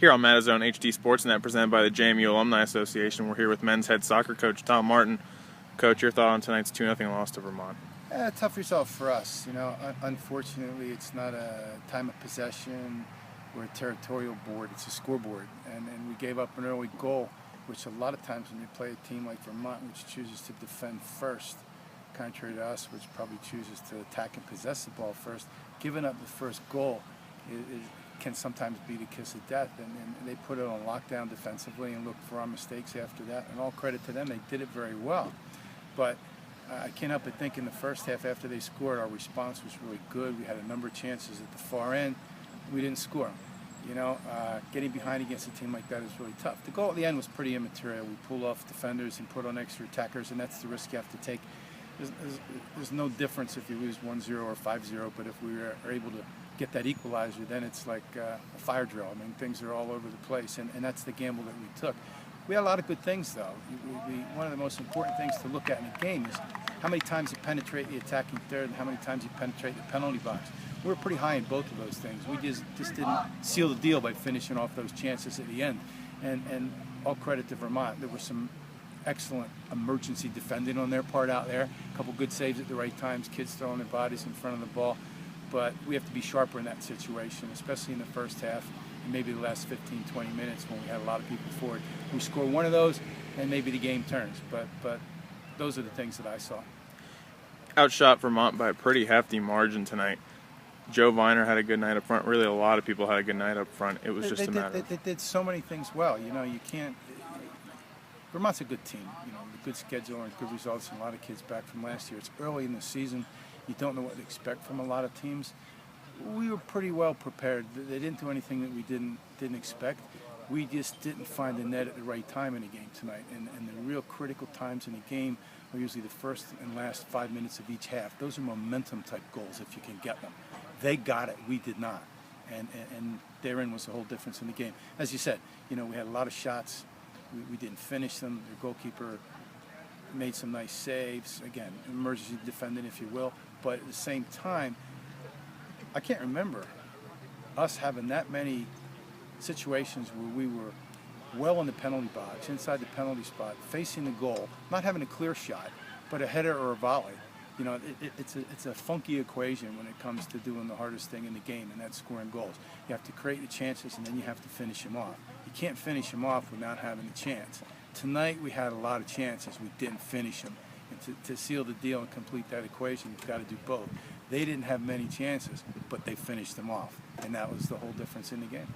Here on Matazone HD Sportsnet, presented by the JMU Alumni Association, we're here with men's head soccer coach Tom Martin. Coach, your thought on tonight's 2-0 loss to Vermont? Tough result for us. Unfortunately, it's not a time of possession. We're a territorial board. It's a scoreboard, and we gave up an early goal, which a lot of times when you play a team like Vermont, which chooses to defend first, contrary to us, which probably chooses to attack and possess the ball first, giving up the first goal can sometimes be the kiss of death, and they put it on lockdown defensively and looked for our mistakes after that, and all credit to them, they did it very well. But I can't help but think in the first half after they scored, our response was really good. We had a number of chances at the far end. We didn't score them. Getting behind against a team like that is really tough. The goal at the end was pretty immaterial. We pulled off defenders and put on extra attackers, and that's the risk you have to take. There's no difference if you lose 1-0 or 5-0, but if we are able to get that equalizer, then it's like a fire drill. I mean, things are all over the place, and that's the gamble that we took. We had a lot of good things, though. One of the most important things to look at in a game is how many times you penetrate the attacking third and how many times you penetrate the penalty box. We're pretty high in both of those things. We just didn't seal the deal by finishing off those chances at the end. And all credit to Vermont. There were some excellent emergency defending on their part out there. A couple good saves at the right times, kids throwing their bodies in front of the ball. But we have to be sharper in that situation, especially in the first half and maybe the last 15, 20 minutes when we had a lot of people forward. We score one of those, and maybe the game turns. But those are the things that I saw. Outshot Vermont by a pretty hefty margin tonight. Joe Viner had a good night up front. Really, a lot of people had a good night up front. It was just a matter. They did so many things well. You can't. Vermont's a good team. A good schedule and good results, and a lot of kids back from last year. It's early in the season. You don't know what to expect from a lot of teams. We were pretty well prepared. They didn't do anything that we didn't expect. We just didn't find the net at the right time in the game tonight. And the real critical times in the game are usually the first and last 5 minutes of each half. Those are momentum type goals if you can get them. They got it. We did not. And therein was the whole difference in the game. As you said, we had a lot of shots. We didn't finish them. The goalkeeper made some nice saves. Again, emergency defending, if you will. But at the same time, I can't remember us having that many situations where we were well in the penalty box, inside the penalty spot, facing the goal, not having a clear shot, but a header or a volley. It's a funky equation when it comes to doing the hardest thing in the game, and that's scoring goals. You have to create the chances, and then you have to finish them off. You can't finish them off without having a chance. Tonight we had a lot of chances. We didn't finish them. And to seal the deal and complete that equation, you've got to do both. They didn't have many chances, but they finished them off, and that was the whole difference in the game.